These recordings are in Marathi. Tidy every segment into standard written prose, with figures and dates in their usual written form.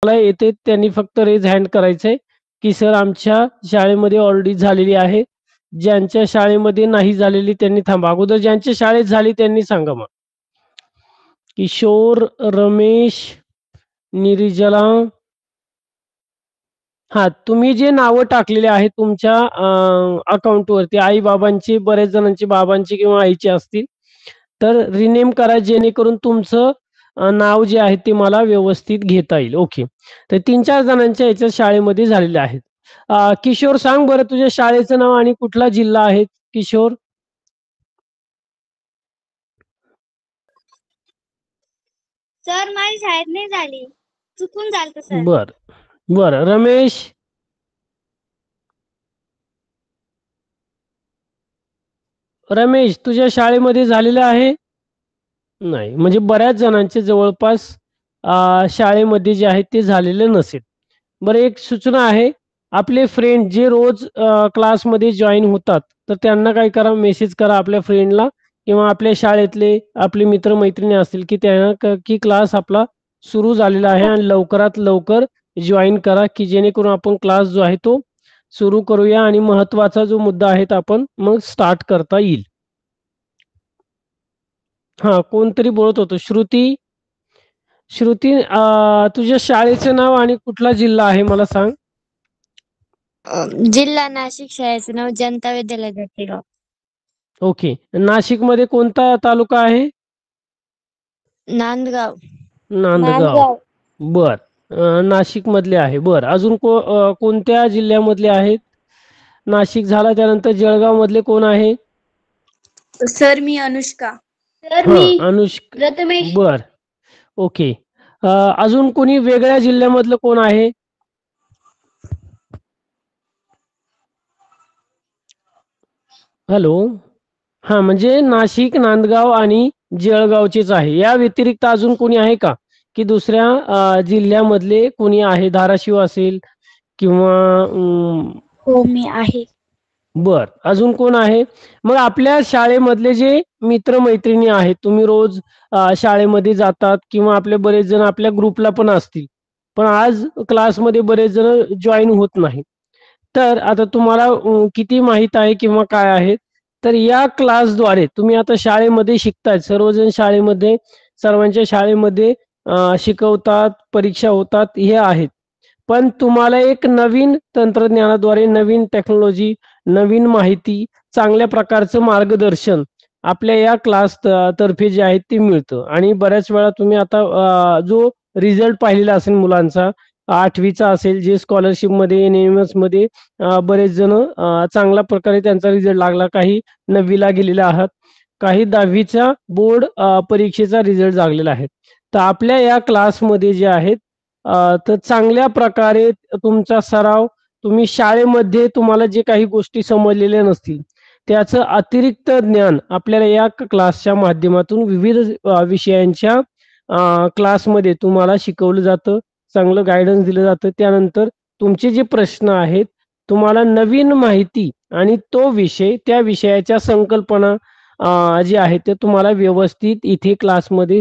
मला येते त्यांनी फक्त रेज हँड करायचंय की सर आमच्या शाळेमध्ये ऑलरेडी झालेली आहे. ज्यांच्या शाळेमध्ये नाही झालेली त्यांनी थांबा. अगोदर ज्यांच्या शाळेत झाली त्यांनी सांगा मग. किशोर, रमेश, निर्जला. हा, तुम्ही जे नावं टाकलेले आहेत तुमच्या अकाउंटवरती, आई बाबांची, बरेच जणांची बाबांची किंवा आईची असतील, तर रिनेम करा जेणेकरून तुमचं नाव जे आहे ते मला व्यवस्थित घेता येईल. ओके. तर 3-4 जणांच्या याच्या शाळेमध्ये झालेले आहेत. किशोर, सांग बरं तुझ्या शाळेचं नाव आणि कुठला जिल्हा आहे किशोर? सर माझी शाळेत नाही झाली, चुकून झालं सर. बर बर. रमेश? रमेश, तुझ्या शाळेमध्ये झालेलं आहे? नाही, म्हणजे बऱ्याच जणांचे जवळपास शाळेमध्ये जे आहे ते झालेले नसेल. बरं, एक सूचना आहे, आपले फ्रेंड जे रोज क्लासमध्ये जॉईन होतात तर त्यांना काय करा, मेसेज करा आपल्या फ्रेंडला किंवा आपल्या शाळेतले आपले मित्रमैत्रिणी असतील की त्यांना की क्लास आपला सुरू झालेला आहे आणि लवकरात लवकर जॉईन करा की जेणेकरून आपण क्लास जो आहे तो सुरू करूया आणि महत्त्वाचा जो मुद्दा आहे तो आपण मग स्टार्ट करता येईल. हा, कोणतरी बोलत होतो. श्रुती. श्रुती, तुझ्या शाळेचं नाव आणि कुठला जिल्हा आहे मला सांग. जिल्हा नाशिक, शाळेचं नाव जनता विद्यालय जळगाव. ओके. नाशिकमध्ये कोणता तालुका आहे? नांदगाव. नांदगाव. बर. नाशिक मधले आहे. बर, अजून कोणत्या जिल्ह्यामधले आहेत? नाशिक झाला त्यानंतर जळगाव मधले कोण आहे? सर मी अनुष्का. सर हा, मी अनुष्का. प्रथमेश. बर, ओके. अजून कोणी वेगळ्या जिल्ह्यामधलं कोण आहे? हॅलो. हा, म्हणजे नाशिक, नांदगाव आणि जळगावचेच आहे. या व्यतिरिक्त अजून कोणी आहे का की दुसऱ्या जिल्ह्यामधले कोणी आहे? धाराशिव असेल किंवा हो मी आहे. बर, अजून कोण आहे? मग आपल्या शाळेमधले जे मित्रमैत्रिणी आहेत, तुम्ही रोज शाळेमध्ये जातात किंवा आपले बरेच जण आपल्या ग्रुपला पण असतील, पण आज क्लासमध्ये बरेच जण जॉईन होत नाही. तर आता तुम्हाला किती माहीत आहे किंवा काय आहे, तर या क्लासद्वारे तुम्ही आता शाळेमध्ये शिकताय, सर्वजण शाळेमध्ये, सर्वांच्या शाळेमध्ये शिकवतात, परीक्षा होतात, हे आहेत. पण तुम्हाला एक नवीन तंत्रज्ञानाद्वारे, नवीन टेक्नॉलॉजी, नवीन माहिती, चांगल्या प्रकारचं मार्गदर्शन आपल्या या क्लास तर्फे जे आहे ते मिळतं. आणि बऱ्याच वेळा तुम्ही आता जो रिझल्ट पाहिलेला असेल मुलांचा, 8वीचा असेल, जे स्कॉलरशिपमध्ये, NMS मध्ये बरेच जण चांगल्या प्रकारे त्यांचा रिझल्ट लागला. काही 9वीला गेलेले आहात, काही 10वीचा बोर्ड परीक्षेचा रिझल्ट लागलेला आहे. तर आपल्या या क्लासमध्ये जे आहेत तर चांगल्या प्रकारे तुमचा सराव, तुम्ही शाळेमध्ये तुम्हाला जे काही गोष्टी समजलेल्या नसतील त्याचं अतिरिक्त ज्ञान आपल्याला या क्लासच्या माध्यमातून विविध विषयांच्या क्लासमध्ये तुम्हाला शिकवलं जातं, चांगलं गायडन्स दिलं जातं. त्यानंतर तुमचे जे प्रश्न आहेत, तुम्हाला नवीन माहिती आणि तो विषय, त्या विषयाच्या संकल्पना जे आहे ते तुम्हाला व्यवस्थित इथे क्लासमध्ये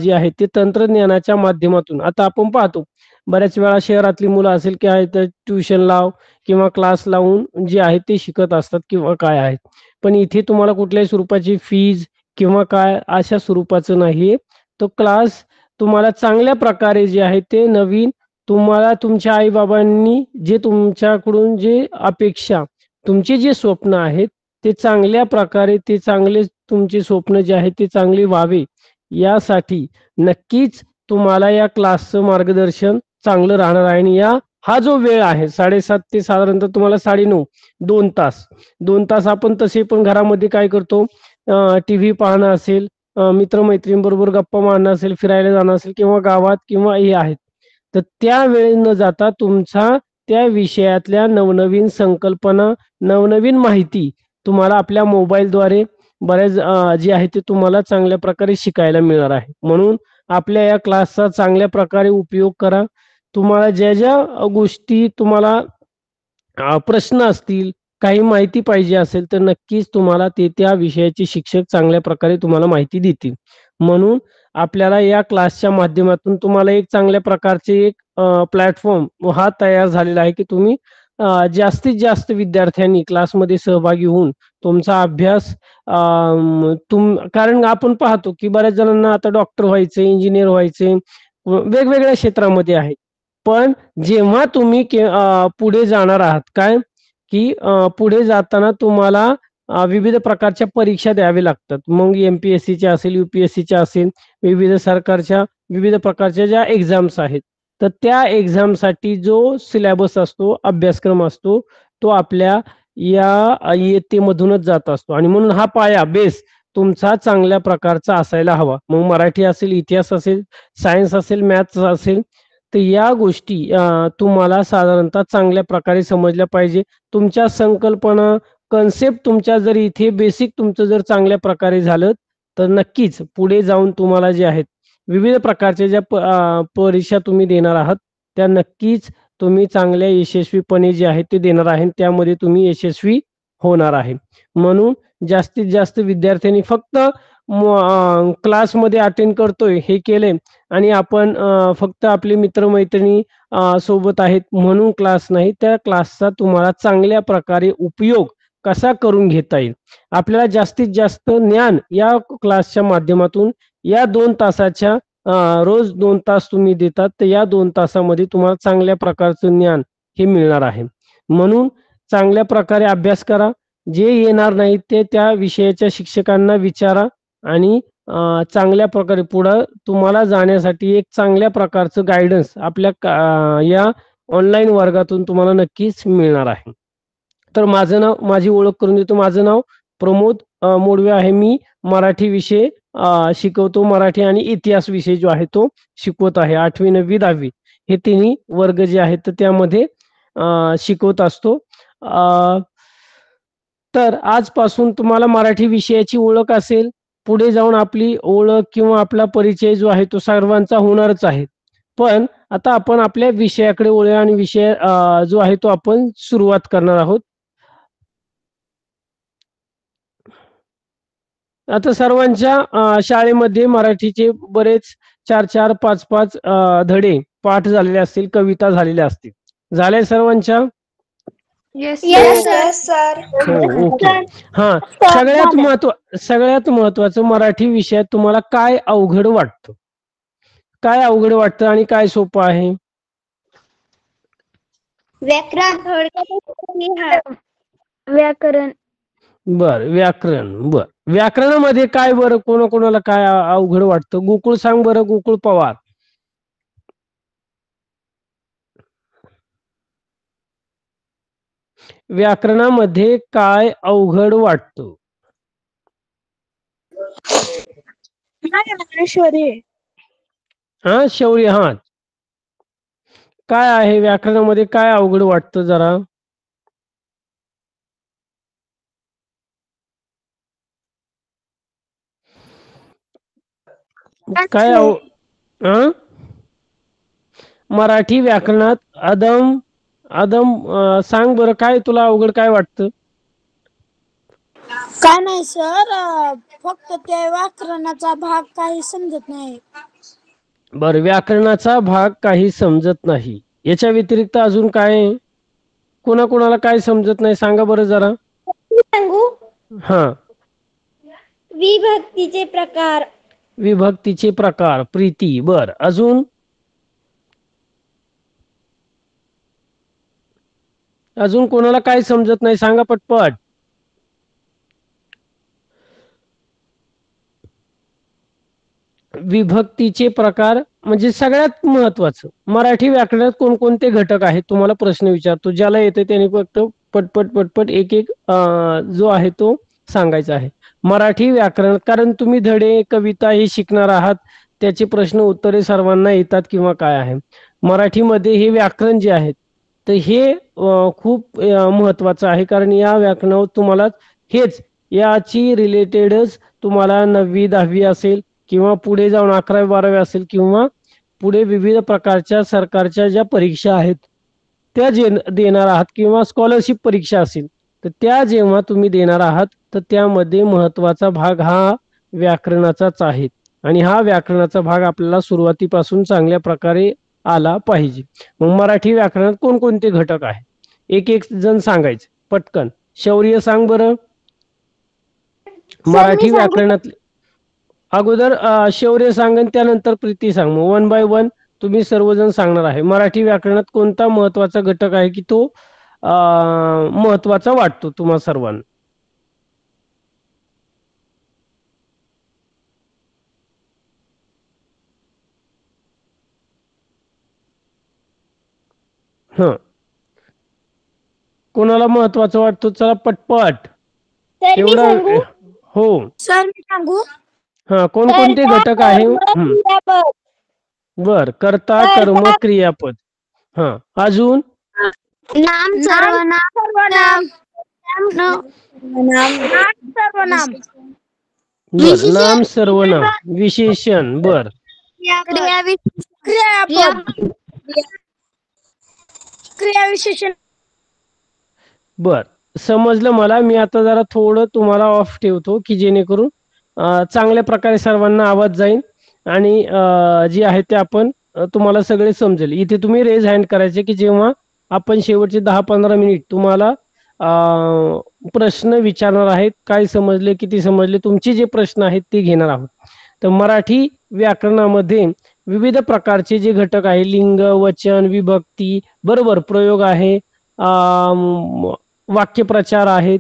जे आहे ते तंत्रज्ञानाच्या माध्यमातून. आता आपण पाहतो बऱ्याच वेळा शहरातली मुलं असेल की आहे तर ट्युशन लाव किंवा क्लास लावून जे आहे ते शिकत असतात किंवा काय आहेत, पण इथे तुम्हाला कुठल्याही स्वरूपाची फीज किंवा काय अशा स्वरूपाचं नाहीये. तो क्लास तुम्हाला चांगल्या प्रकारे जे आहे ते नवीन, तुम्हाला तुमच्या आई बाबांनी जे तुमच्याकडून जे अपेक्षा, तुमचे जे स्वप्न आहेत ते चांगल्या प्रकारे, ते चांगले तुमचे स्वप्न जे आहेत ते चांगले व्हावे यासाठी नक्कीच तुम्हाला या क्लासचं मार्गदर्शन चांगलं राहणार आहे. आणि हा जो वेळ आहे 7:30 ते साधारणतः तुम्हाला 9:30, 2 तास, 2 तास आपण तसे पण घरामध्ये काय करतो, टीव्ही पाहणं असेल, मित्रमैत्रिणींबरोबर गप्पा मारणं असेल, फिरायला जाणं असेल किंवा गावात किंवा हे आहेत, तर त्या वेळेत न जाता तुमचा त्या विषयातल्या नवनवीन संकल्पना, नवनवीन माहिती तुम्हाला आपल्या मोबाईलद्वारे बऱ्याच जे आहे ते तुम्हाला चांगल्या प्रकारे शिकायला मिळणार आहे. म्हणून आपल्या या क्लासचा चांगल्या प्रकारे उपयोग करा. तुम्हाला ज्या ज्या गोष्टी तुम्हाला प्रश्न असतील, काही माहिती पाहिजे असेल तर नक्कीच तुम्हाला ते त्या विषयाचे शिक्षक चांगल्या प्रकारे तुम्हाला माहिती देतील. म्हणून आपल्याला या क्लासच्या माध्यमातून तुम्हाला एक चांगल्या प्रकारचे एक प्लॅटफॉर्म हा तयार झालेला आहे की तुम्ही जास्तीत जास्त विद्यार्थ्यांनी क्लासमध्ये सहभागी होऊन तुमचा अभ्यास कारण आपण पाहतो की बऱ्याच जणांना आता डॉक्टर व्हायचे, इंजिनियर व्हायचे, वेगवेगळ्या क्षेत्रामध्ये आहे. पण जेव्हा तुम्ही पुढे जाणार आहात काय की पुढे जाताना तुम्हाला विविध प्रकारच्या परीक्षा द्याव्या लागतात. मग एमपीएससीच्या असेल, यूपीएससीच्या असेल, विविध सरकारच्या विविध प्रकारच्या ज्या एक्झाम्स आहेत, तर त्या एक्झामसाठी जो सिलेबस असतो, अभ्यासक्रम असतो, तो आपल्या या इयत्तेमधूनच जात असतो आणि म्हणून हा पाया बेस तुमचा चांगल्या प्रकारचा असायला हवा. मग मराठी असेल, इतिहास असेल, सायन्स असेल, मॅथ्स असेल, तर या गोष्टी तुम्हाला साधारणतः चांगल्या प्रकारे समजल्या पाहिजे. तुमच्या संकल्पना, कन्सेप्ट तुमच्या जर इथे बेसिक तुमचं जर चांगल्या प्रकारे झालं तर नक्कीच पुढे जाऊन तुम्हाला जे आहेत विविध प्रकारच्या ज्या परीक्षा तुम्ही देणार आहात त्या नक्कीच तुम्ही चांगल्या यशस्वीपणे जे आहे ते देणार आहे, त्यामध्ये तुम्ही यशस्वी होणार आहे. म्हणून जास्तीत जास्त विद्यार्थ्यांनी फक्त क्लासमध्ये अटेंड करतोय हे केले आणि आपण फक्त आपले मित्रमैत्रिणी सोबत आहेत म्हणून क्लास नाही, त्या क्लासचा तुम्हाला चांगल्या प्रकारे उपयोग कसा करून घेता येईल, आपल्याला जास्तीत जास्त ज्ञान या क्लासच्या माध्यमातून या 2 तासाच्या रोज 2 तास तुम्ही देतात, तर या 2 तासामध्ये तुम्हाला चांगल्या प्रकारचं ज्ञान हे मिळणार आहे. म्हणून चांगल्या प्रकारे अभ्यास करा. जे येणार नाही ते त्या विषयाच्या शिक्षकांना विचारा आणि चांगल्या प्रकारे पुढं तुम्हाला जाण्यासाठी एक चांगल्या प्रकारचं गाईडन्स आपल्या या ऑनलाईन वर्गातून तुम्हाला नक्कीच मिळणार आहे. तर माझी ओळख करून देतो. माझं नाव प्रमोद मोडवे आहे. मी मराठी विषय शिकवतो. मराठी आणि इतिहास विषय जो आहे तो शिकवत आहे. 8वी 9वी 10वी हे तिन्ही वर्ग जे आहेत तर त्यामध्ये शिकवत असतो. तर आजपासून तुम्हाला मराठी विषयाची ओळख असेल. पुढे जाऊन आपली ओळख किंवा आपला परिचय जो आहे तो सर्वांचा होणारच आहे. पण आता आपण आपल्या विषयाकडे वळूया आणि विषय जो आहे तो आपण सुरुवात करणार आहोत. आता सर्वांच्या शाळेमध्ये मराठीचे बरेच 4-4, 5-5 धडे पाठ झालेले असतील, कविता झालेल्या असतील. झाल्या सर्वांच्या? Yes, Yes, sir. sir. हो, ओके. हा, सगळ्यात महत्वाचं मराठी विषयात तुम्हाला काय अवघड वाटतं? काय अवघड वाटतं आणि काय सोपं आहे? व्याकरण. व्याकरण. व्याकरणामध्ये काय बरं, कोणाला काय अवघड वाटतं? गोकुळ सांग बरं, गोकुळ पवार. व्याकरणामध्ये काय अवघड वाटतं? शौर्य. काय आहे व्याकरणामध्ये काय अवघड वाटतं जरा? काय मराठी व्याकरणात अदम सांग बरं, काय तुला अवघड काय वाटतं? काय नाही सर, फक्त त्या व्याकरणाचा भाग काही समजत नाही. बरं, व्याकरणाचा भाग काही समजत नाही. याच्या व्यतिरिक्त अजून काय? कोणाला काय समजत नाही सांगा बरं जरा. सांगू? हा, विभक्तीचे प्रकार. विभक्तीचे प्रकार. प्रीती. बर, अजून? अजून कोणाला काय समजत नाही सांगा पटपट. विभक्तीचे प्रकार म्हणजे सगळ्यात महत्वाचं मराठी व्याकरणात कोणकोणते घटक आहेत तुम्हाला प्रश्न विचारतो. ज्याला येते त्याने फक्त पटपट एक जो आहे तो सांगायचा आहे. मराठी व्याकरण, कारण तुम्ही धडे कविता हे शिकणार आहात, त्याचे प्रश्न उत्तरे सर्वांना येतात किंवा काय आहे. मराठीमध्ये हे व्याकरण जे आहेत तर हे खूप महत्वाचं आहे, कारण या व्याकरणावर तुम्हाला हेच याची रिलेटेडच तुम्हाला 9वी 10वी असेल किंवा पुढे जाऊन 11वी 12वी असेल किंवा पुढे विविध प्रकारच्या सरकारच्या ज्या परीक्षा आहेत त्या देणार आहात किंवा स्कॉलरशिप परीक्षा असेल तर त्या जेव्हा तुम्ही देणार आहात तर त्यामध्ये महत्वाचा भाग हा व्याकरणाचाच आहे. आणि हा व्याकरणाचा भाग आपल्याला सुरुवातीपासून चांगल्या प्रकारे आला पाहिजे. मग मराठी व्याकरणात कोणकोणते घटक आहे एक एक जण सांगायचे पटकन. शौर्य सांग बरं. सर मी मराठी सांगू? व्याकरणात अगोदर शौर्य सांग आणि त्यानंतर प्रीती सांग. मग वन बाय वन तुम्ही सर्वजण सांगणार आहे. मराठी व्याकरणात कोणता महत्वाचा घटक आहे की तो महत्वाचा वाटतो तुम्हा सर्वांना. ह कोणाला महत्वाचा वाटतो चला पटपट. सर मी एवढा सांगू? हो. सर मी सांगू. हा कोणकोणते कर्ता, घटक आहे. कर्म, क्रियापद. बर कर्ता कर्म कर्ता, क्रियापद. हा अजून नाम, सर्वनाम, सर्वनाम. नाम, सर्वनाम. बर नाम सर्वनाम विशेषण. बर क्रियापद. क्रियाविशेषण. बर समजलं मला. मी आता जरा थोडं तुम्हाला ऑफ ठेवतो की जेणेकरून चांगल्या प्रकारे सर्वांना आवाज जाईल आणि जे आहे ते आपण तुम्हाला सगळे समजेल. इथे तुम्ही रेज हँड करायचे की जेव्हा आपण शेवटचे 10-15 मिनिट तुम्हाला प्रश्न विचारणार आहेत. काय समजले किती समजले तुमचे जे प्रश्न आहेत ते घेणार आहोत. तर मराठी व्याकरणामध्ये विविध प्रकारचे जे घटक आहे लिंग वचन विभक्ती बरोबर प्रयोग आहे वाक्यप्रचार आहेत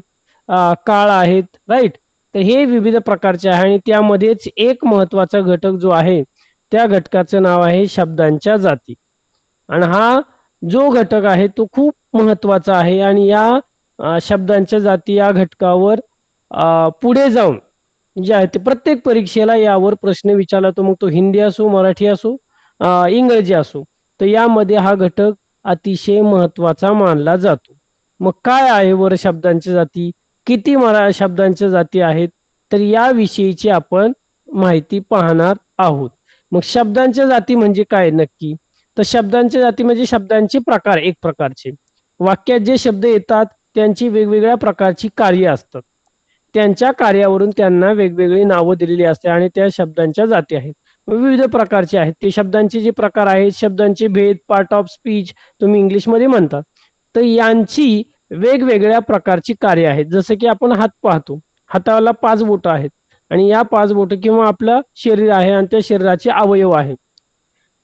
काळ आहेत राईट. तर हे विविध प्रकारचे आहे आणि त्यामध्येच एक महत्वाचा घटक जो आहे त्या घटकाचं नाव आहे शब्दांच्या जाती. आणि हा जो घटक आहे तो खूप महत्वाचा आहे आणि या शब्दांच्या जाती या घटकावर पुढे जाऊन जे आहे ते प्रत्येक परीक्षेला यावर प्रश्न विचारला तो मग तो हिंदी असो मराठी असो इंग्रजी असो. तर यामध्ये हा घटक अतिशय महत्वाचा मानला जातो. मग काय आहे वर शब्दांच्या जाती किती शब्दांच्या जाती आहेत तर याविषयीची आपण माहिती पाहणार आहोत. मग शब्दांच्या जाती म्हणजे काय नक्की. तर शब्दांच्या जाती म्हणजे शब्दांचे प्रकार एक प्रकारचे वाक्यात जे शब्द येतात त्यांची वेगवेगळ्या प्रकारची कार्य असतात. त्यांच्या कार्यावरून त्यांना वेगवेगळी नावं दिलेली असते आणि त्या शब्दांच्या जाती आहेत. विविध प्रकारचे आहेत ते शब्दांचे जे प्रकार आहेत शब्दांचे भेद पार्ट ऑफ स्पीच तुम्ही इंग्लिशमध्ये म्हणतात. तर यांची वेगवेगळ्या प्रकारची कार्य आहेत. जसं की आपण हात पाहतो हाताला 5 बोटं आहेत आणि या 5 बोटं किंवा आपलं शरीर आहे आणि त्या शरीराचे अवयव आहेत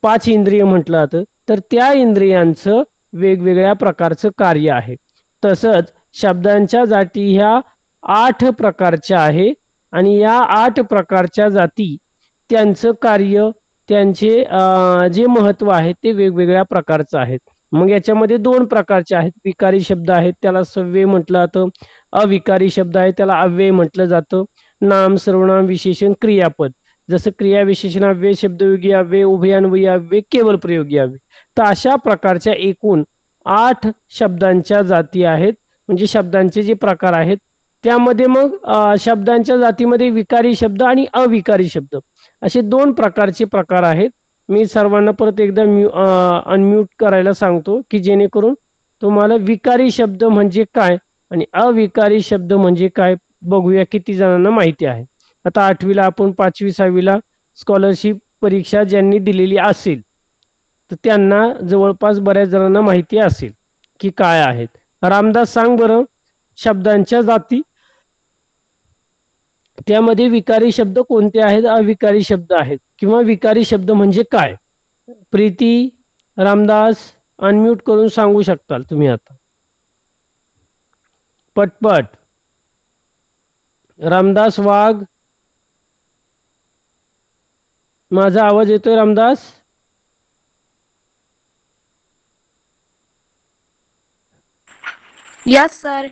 5 इंद्रिय म्हटलं जातं. तर त्या इंद्रियांचं वेगवेगळ्या प्रकारचं कार्य आहे. तसंच शब्दांच्या जाती ह्या 8 प्रकारच्या आहे आणि या 8 प्रकारच्या जाती त्यांचं कार्य त्यांचे जे महत्व आहे ते वेगवेगळ्या प्रकारचं आहेत. मग याच्यामध्ये 2 प्रकारचे आहेत. विकारी शब्द आहेत त्याला सव्यय म्हटलं जातं. अविकारी शब्द आहे त्याला अव्यय म्हटलं जातं. नाम सर्वनाम विशेषण क्रियापद जसं क्रिया विशेषण अव्यय शब्दयोगी अव्यय उभयान्वयी अव्यय केवळ प्रयोगी अव्यय. तर अशा प्रकारच्या एकूण 8 शब्दांच्या जाती आहेत. म्हणजे शब्दांचे जे प्रकार आहेत त्यामध्ये मग शब्दांच्या जातीमध्ये विकारी शब्द आणि अविकारी शब्द असे 2 प्रकारचे प्रकार आहेत. मी सर्वांना परत एकदा अनम्यूट करायला सांगतो की जेणेकरून तुम्हाला विकारी शब्द म्हणजे काय आणि अविकारी शब्द म्हणजे काय बघूया किती जणांना माहिती आहे. आता 8वीला आपण 5वी 6वीला स्कॉलरशिप परीक्षा ज्यांनी दिलेली असेल तर त्यांना जवळपास बऱ्याच जणांना माहिती असेल की काय आहेत. रामदास सांग बरं शब्दांच्या जाती त्यामध्ये विकारी शब्द कोणते आहेत अविकारी शब्द आहेत किंवा विकारी शब्द म्हणजे काय. प्रीती रामदास अनम्यूट करून सांगू शकताल तुम्ही आता पटपट. रामदास वाघ माझा आवाज येतोय रामदास. Yes sir.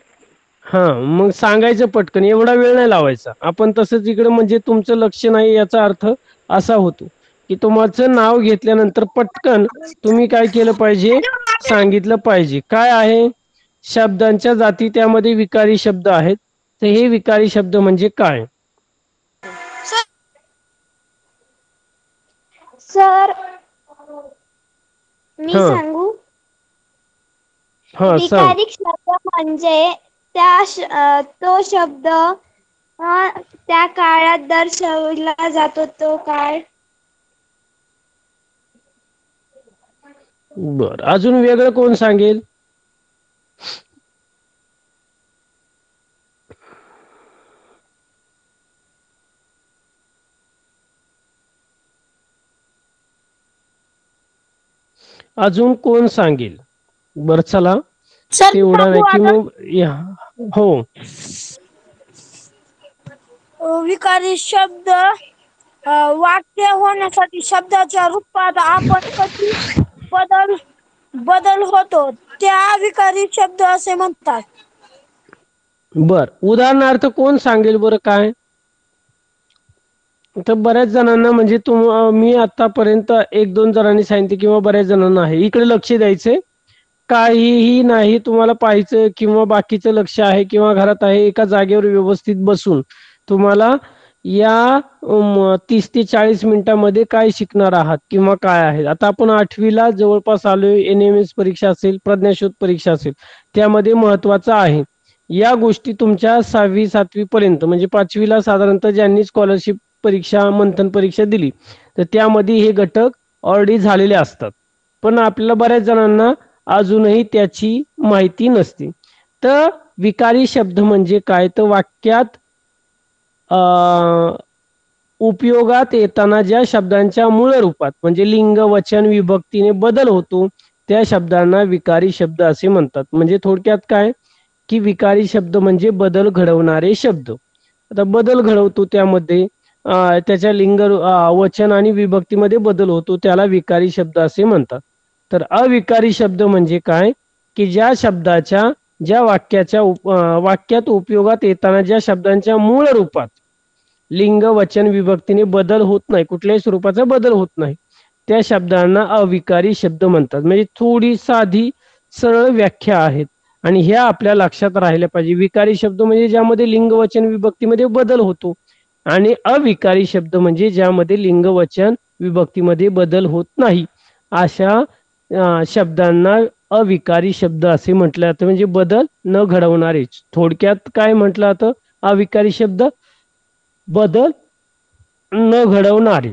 हा मग सांगायचं पटकन एवढा वेळ नाही लावायचा. आपण तसंच इकडे म्हणजे तुमचं लक्ष नाही याचा अर्थ असा होतो की तुमचं नाव घेतल्यानंतर पटकन तुम्ही काय केलं पाहिजे सांगितलं पाहिजे काय आहे शब्दांच्या जाती त्यामध्ये विकारी शब्द आहेत. तर हे विकारी शब्द म्हणजे काय. सर मी हा सांगू. हा सांग. विकारी शब्द म्हणजे तो शब्द त्या काळात दर्शवला जातो तो काळ. बर, अजून वेगळं कोण सांगेल? अजून कोण सांगेल? बर चला, सर मी तेवढा सांगू नाही की आता? मग हो. विकारी शब्द वाक्य होण्यासाठी शब्दाच्या रूपात आपण कधी बदल बदल होतो त्या विकारी शब्द असे म्हणतात. बर, उदाहरणार्थ कोण सांगेल बरं काय? तर बऱ्याच जणांना म्हणजे मी आतापर्यंत एक दोन जणांनी सांगितले किंवा बऱ्याच जणांना आहे. इकडे लक्ष द्यायचंय. काहीही नाही तुम्हाला पाहायचं किंवा बाकीचं लक्ष आहे किंवा घरात आहे, एका जागेवर व्यवस्थित बसून तुम्हाला या 30 ते 40 मिनिटांमध्ये काय शिकणार आहात किंवा काय आहे. आता आपण 8वीला जवळपास आलोय. NMS परीक्षा असेल, प्रज्ञाशोध परीक्षा असेल, त्यामध्ये महत्वाचं आहे या गोष्टी तुमच्या 6वी 7वी पर्यंत, म्हणजे 5वीला साधारणतः ज्यांनी स्कॉलरशिप परीक्षा, मंथन परीक्षा दिली तर त्यामध्ये हे घटक ऑलरेडी झालेले असतात. पण आपल्याला बऱ्याच जणांना अजूनही त्याची माहिती नसते. तर विकारी शब्द म्हणजे काय? तर वाक्यात उपयोगात येताना ज्या शब्दांच्या मूळ रूपात म्हणजे लिंग, वचन, विभक्तीने बदल होतो त्या शब्दांना विकारी शब्द असे म्हणतात. म्हणजे थोडक्यात काय की विकारी शब्द म्हणजे बदल घडवणारे शब्द. आता बदल घडवतो त्यामध्ये त्याच्या लिंग, वचन आणि विभक्तीमध्ये बदल होतो, त्याला विकारी शब्द असे म्हणतात. तर अविकारी शब्द म्हणजे काय की ज्या शब्दाच्या, ज्या वाक्याच्या वाक्यात उपयोगात येताना ज्या शब्दांच्या मूळ रूपात लिंग, वचन, विभक्तीने बदल होत नाही, कुठल्याही स्वरूपाचा बदल होत नाही, त्या शब्दांना अविकारी शब्द म्हणतात. म्हणजे थोडी साधी सरळ व्याख्या आहेत आणि ह्या आपल्या लक्षात राहिल्या पाहिजे. विकारी शब्द म्हणजे ज्यामध्ये लिंग, वचन, विभक्तीमध्ये बदल होतो आणि अविकारी शब्द म्हणजे ज्यामध्ये लिंग, वचन, विभक्तीमध्ये बदल होत नाही, अशा शब्दांना अविकारी शब्द असे म्हटलं जातं. म्हणजे बदल न घडवणारे. थोडक्यात काय म्हटलं जातं? अविकारी शब्द बदल न घडवणारे.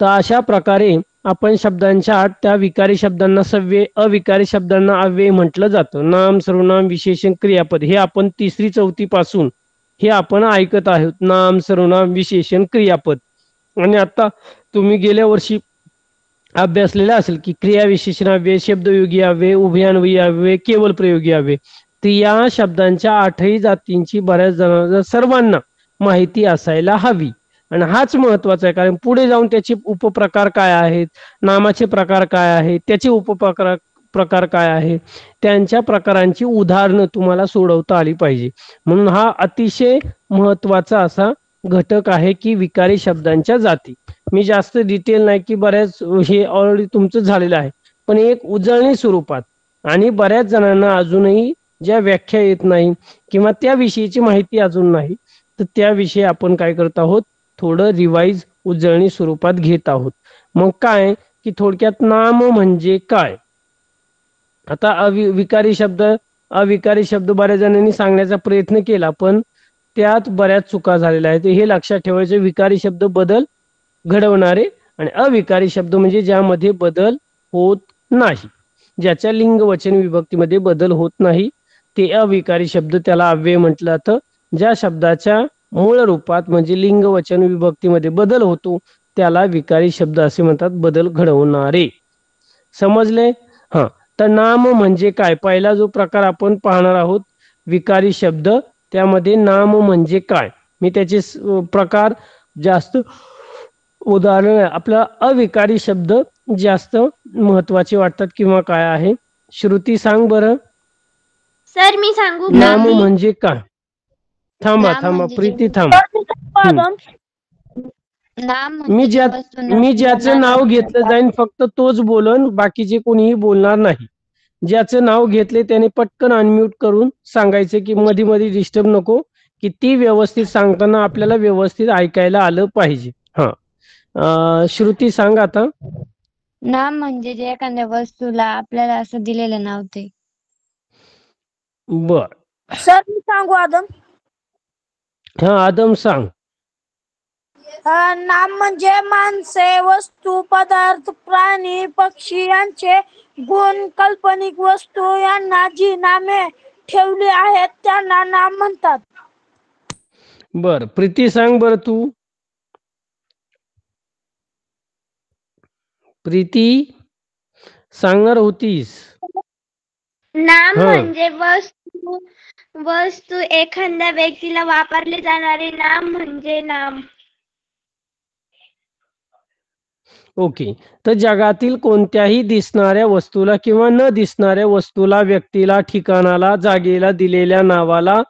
तर अशा प्रकारे आपण शब्दांच्या आत त्या विकारी शब्दांना सव्यय, अविकारी शब्दांना अव्यय म्हटलं जातं. नाम, सर्वनाम, विशेषण, क्रियापद हे आपण 3री 4थी पासून हे आपण ऐकत आहोत. नाम, सर्वनाम, विशेषण, क्रियापद. आणि आता तुम्ही गेल्या वर्षी अभ्यासलेला असेल की क्रिया विशेषण अव्यय, शब्दयोगी अव्यय, उभयान्वयी अव्यय, केवल प्रयोगी अव्यय. तर या शब्दांच्या 8ही जातींची बऱ्याच जणांना, सर्वांना माहिती असायला हवी. आणि हाच महत्वाचा आहे, कारण पुढे जाऊन त्याचे उपप्रकार काय आहेत, नामाचे प्रकार काय आहेत, त्याचे प्रकार काय आहे, त्यांच्या प्रकारांची उदाहरणं तुम्हाला सोडवता आली पाहिजे. म्हणून हा अतिशय महत्वाचा असा घटक आहे की विकारी शब्दांच्या जाती. मी जास्त डिटेल नाही की बऱ्याच हे ऑलरेडी तुमचं झालेलं आहे, पण एक उजळणी स्वरूपात आणि बऱ्याच जणांना अजूनही ज्या व्याख्या येत नाही किंवा त्याविषयीची माहिती अजून नाही, तर त्याविषयी आपण काय करत आहोत, थोडं रिवाईज उजळणी स्वरूपात घेत आहोत. मग काय की थोडक्यात नाम म्हणजे काय? आता अविकारी शब्द बऱ्याच जणांनी सांगण्याचा प्रयत्न केला, पण त्यात बऱ्याच चुका झालेल्या आहेत. हे लक्षात ठेवायचे. विकारी शब्द बदल घडवणारे आणि अविकारी शब्द म्हणजे ज्यामध्ये बदल होत नाही, ज्याच्या लिंग, वचन, विभक्तीमध्ये बदल होत नाही, ते अविकारी शब्द, त्याला अव्यय म्हटलं जातं. ज्या शब्दाच्या मूळ रूपात म्हणजे लिंग, वचन, विभक्तीमध्ये बदल होतो त्याला विकारी शब्द असे म्हणतात, बदल घडवणारे. समजले? हा. तर नाम म्हणजे काय? पहिला जो प्रकार आपण पाहणार आहोत विकारी शब्द, त्यामध्ये नाम म्हणजे काय, मी त्याचे प्रकार जास्त उदाहरण आपला अविकारी शब्द जास्त महत्वाचे वाटतात किंवा काय आहे. श्रुती सांग बरं. सर मी सांगू नाम म्हणजे काय? थांबा प्रीती थांब. मी ज्याचं नाव घेतलं जाईन फक्त तोच बोलन, बाकीचे कोणीही बोलणार नाही. ज्याचं नाव घेतले त्याने पटकन अनम्यूट करून सांगायचे की मध्ये मध्ये डिस्टर्ब नको, की ती व्यवस्थित सांगताना आपल्याला व्यवस्थित ऐकायला आलं पाहिजे. हा, श्रुती सांग आता. नाम म्हणजे जे एखाद्या वस्तूला आपल्याला असं दिलेलं नाव ते. बर सर मी सांगू आदम? हा आदम सांग. नाम म्हणजे माणसे, वस्तू, पदार्थ, प्राणी, पक्षी यांचे गुण, काल्पनिक वस्तू यांना जी नामे ठेवली आहेत त्यांना नाम म्हणतात. बर प्रीती सांग बर तू. प्रीती सांगणार होतीस. नाम हा म्हणजे वस्तू एखाद्या व्यक्तीला वापरले जाणारे नाम म्हणजे नाम. ओके. तर जगातील कोणत्याही दिसणाऱ्या वस्तूला किंवा न दिसणाऱ्या वस्तूला, व्यक्तीला, ठिकाणाला, जागेला दिलेल्या नावाला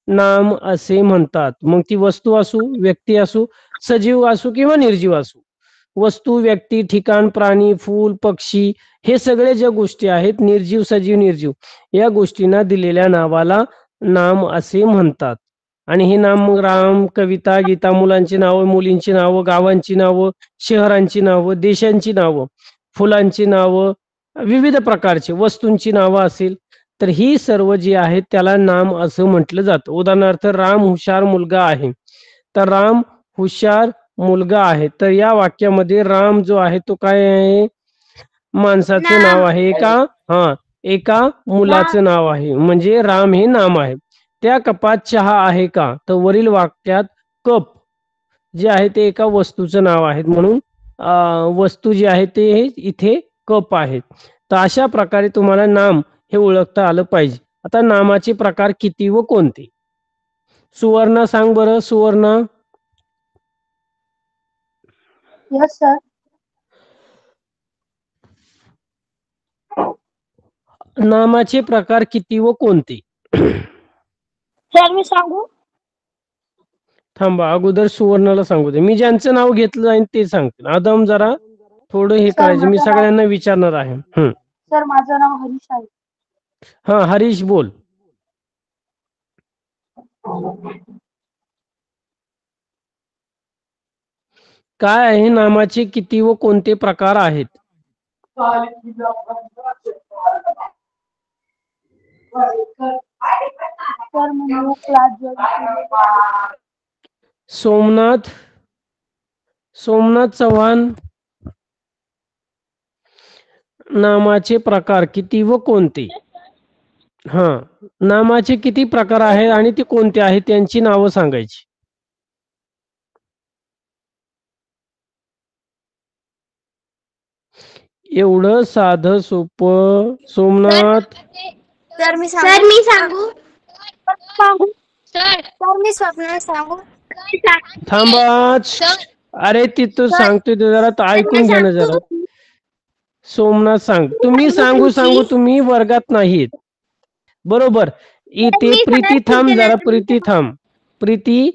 नाम असे म्हणतात. मग ती वस्तू असू, व्यक्ती असू, सजीव असू किंवा निर्जीव असू. वस्तू, व्यक्ती, ठिकाण, प्राणी, फूल, पक्षी हे सगळे ज्या गोष्टी आहेत, निर्जीव, सजीव, निर्जीव, या गोष्टींना दिलेल्या नावाला नाम असे म्हणतात. आणि हे नाम मग राम, कविता, गीता, मुलांची नावं, मुलींची नावं, गावांची नावं, शहरांची नावं, देशांची नावं, फुलांची नावं, विविध प्रकारची वस्तूंची नावं असेल, तर ही सर्व जी आहेत त्याला नाम असं म्हटलं जातं. उदाहरणार्थ राम हुशार मुलगा आहे, तर राम हुशार मुलगा आहे. तर या वाक्यामध्ये राम जो आहे तो काय आहे, माणसाचं नाव आहे. एका मुलाचं नाव आहे, म्हणजे राम हे नाम आहे. त्या कपात चहा आहे का, तर वरील वाक्यात कप जे आहे ते एका वस्तूचं नाव आहे, म्हणून वस्तू जी आहे ते इथे कप आहेत. तर अशा प्रकारे तुम्हाला नाम हे ओळखता आलं पाहिजे. आता नामाचे प्रकार किती व कोणते. सुवर्णा सांग बरं. सुवर्णा. Yes sir. नामाचे प्रकार किती व कोणते. सर मी सांगू. थांबा, अगोदर सुवर्णाला सांगू दे. मी ज्यांचं नाव घेतलं जाईल ते सांगतील. आदम जरा थोडं हे करायचं, मी सगळ्यांना विचारणार आहे. सर माझं नाव हरीश आहे. हा हरीश बोल. काय आहे, नामाचे किती व कोणते प्रकार आहेत. सोमनाथ चव्हाण. नामाचे प्रकार किती व कोणते. हा, नामाचे किती प्रकार आहेत आणि ते कोणते आहेत त्यांची नावं सांगायची. एवढं साधं सोपं. सोमनाथ. सर मी सांगू. सर मी स्वप्न सांगू. थांबाच. अरे तिथं सांगतोय ते जरा ऐकून घ्या ना जरा. सोमनाथ सांग. तुम्ही सांगू तुम्ही वर्गात नाहीत. बरोबर. इथे प्रीती थांब जरा. प्रीती थांब. प्रीती,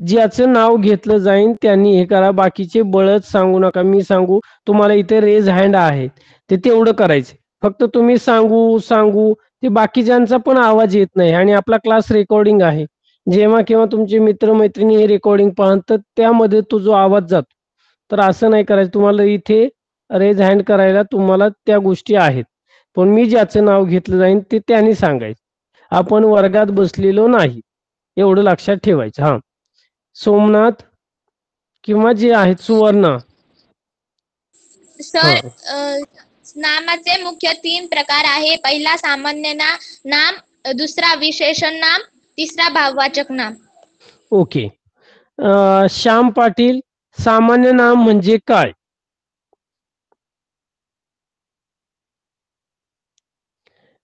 ज्याचं नाव घेतलं जाईल त्यांनी हे करा. बाकीचे बळच सांगू नका. मी सांगू, तुम्हाला इथे रेज हँड आहे ते तेवढं करायचं. फक्त तुम्ही सांगू ते बाकीच्यांचा पण आवाज येत नाही. आणि आपला क्लास रेकॉर्डिंग आहे. जेव्हा केव्हा तुमचे मित्रमैत्रिणी हे रेकॉर्डिंग पाहतात तर त्यामध्ये तो जो आवाज जातो. तर असं नाही करायचं. तुम्हाला इथे रेज हँड करायला तुम्हाला त्या गोष्टी आहेत. पण मी ज्याचं नाव घेतलं जाईल ते त्यांनी सांगायचं. आपण वर्गात बसलेलो नाही, एवढं लक्षात ठेवायचं. हा, सोमनाथ किंवा जे आहेत सुवर्णा. सर नामाचे मुख्य 3 प्रकार आहे. पहिला सामान्य नाम, दुसरा विशेषण नाम, तिसरा भाववाचक नाम. ओके. श्याम पाटील, सामान्य नाम म्हणजे काय.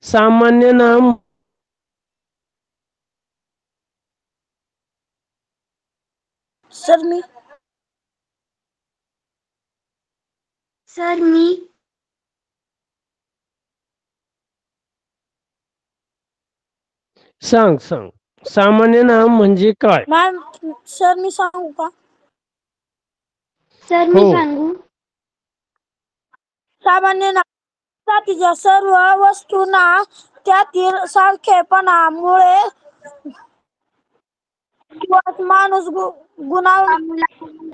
सामान्य नाम. सर मी सांग सामान्य नाम म्हणजे काय. मॅम सर मी सांगू का. सर मी सांगू. सामान्य नाम जातीच्या सर्व वस्तूंना त्यातील सारखेपणामुळे किंवा माणूस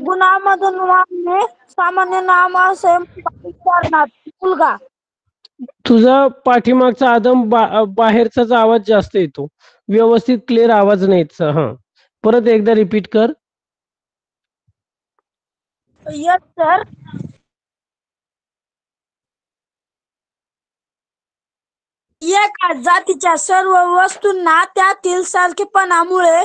गुणामधून वागणे सामान्य नाम असे म्हणतात. मुलगा. तुझा पाठीमागचा आदम बाहेरचाच आवाज जास्त येतो. व्यवस्थित क्लिअर आवाज नाहीच. हा, परत एकदा रिपीट कर. Yes sir. एका जातीच्या सर्व वस्तूंना त्यातील सारखेपणामुळे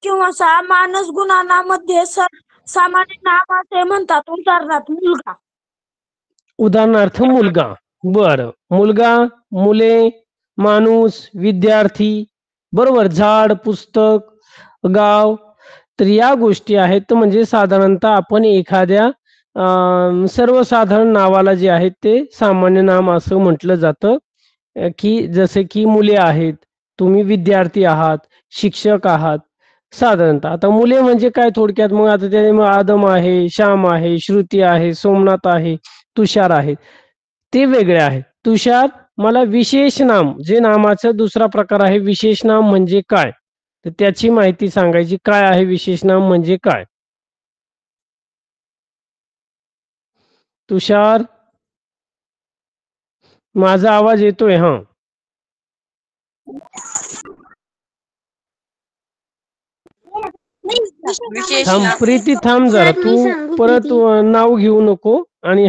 किंवा मानस गुणांमध्ये सामान्य नाम असे म्हणतात. उदाहरणार्थ मुलगा. उदाहरणार्थ मुलगा. बरं, मुलगा, मुले, माणूस, विद्यार्थी, बरोबर, झाड, पुस्तक, गाव. तर या गोष्टी आहेत. म्हणजे साधारणतः आपण एखाद्या सर्वसाधारण नावाला जे आहे ते सामान्य नाम असं म्हटलं जातं. की जसे की मुले आहेत, तुम्ही विद्यार्थी आहात, शिक्षक आहात. साधारणतः आता मुले म्हणजे काय थोडक्यात, मग आता त्याने मग आदम आहे, श्याम आहे, श्रुती आहे, सोमनाथ आहे, तुषार आहे, ते वेगळे आहे. तुषार, मला विशेष नाम, जे नामाचा दुसरा प्रकार आहे विशेष नाम म्हणजे काय, तर त्याची माहिती सांगायची. काय आहे विशेष नाम म्हणजे काय? तुषार, माझा आवाज येतोय? हा, विशेष थांब नाम. प्रीती, थांब जरा. तू परत नाव घेऊ नको. आणि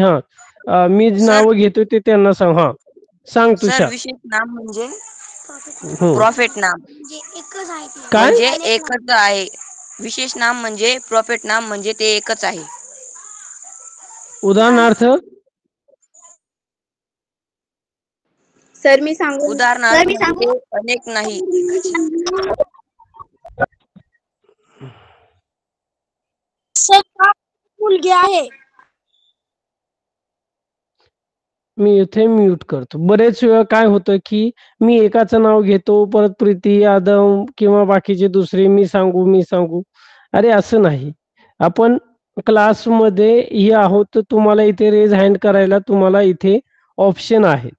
मी सर नाव घेतोय ते त्यांना सांग. सांग सर तुषार. विशेष नाम म्हणजे हम्म. प्रॉफिट नाम. काय? म्हणजे एकच आहे. विशेष नाम म्हणजे प्रॉफिट नाम म्हणजे ते एकच आहे. उदाहरणार्थ? सर मी सांगू? उदाहरणार्थ म्हणजे अनेक नाही. मुलगी आहे. मी इथे म्यूट करतो. बरेच वेळा काय होतं की मी एकाचं नाव घेतो, परत प्रीती, आदम किंवा बाकीचे दुसरे मी सांगू. अरे असं नाही. आपण क्लासमध्ये हे आहोत, तर तुम्हाला इथे रेज हँड करायला तुम्हाला इथे ऑप्शन आहे.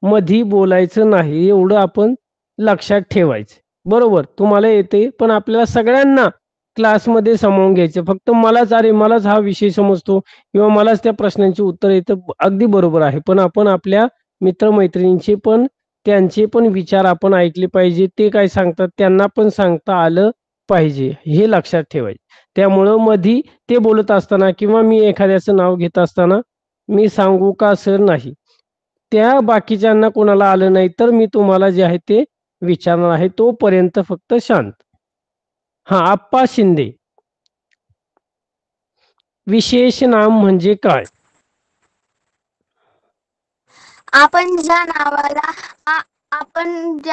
मधी बोलायचं नाही, एवढं आपण लक्षात ठेवायचं. बरोबर, तुम्हाला येते, पण आपल्याला सगळ्यांना क्लासमध्ये सामावून घ्यायचं. फक्त मलाच हा विषय समजतो किंवा मलाच त्या प्रश्नांची उत्तर येतं, अगदी बरोबर आहे. पण आपण आपल्या मित्रमैत्रिणींचे पण, त्यांचे पण विचार आपण ऐकले पाहिजे. ते काय सांगतात त्यांना पण सांगता आलं पाहिजे, हे लक्षात ठेवायचे. त्यामुळं मधी ते बोलत असताना किंवा मी एखाद्याचं नाव घेत असताना मी सांगू का सर नाही, त्या बाकीच्यांना कोणाला आलं नाही तर मी तुम्हाला जे आहे ते विचारणार आहे. तोपर्यंत फक्त शांत. आप्पा शिंदे, विशेष नाम म्हणजे काय? आपण ज्या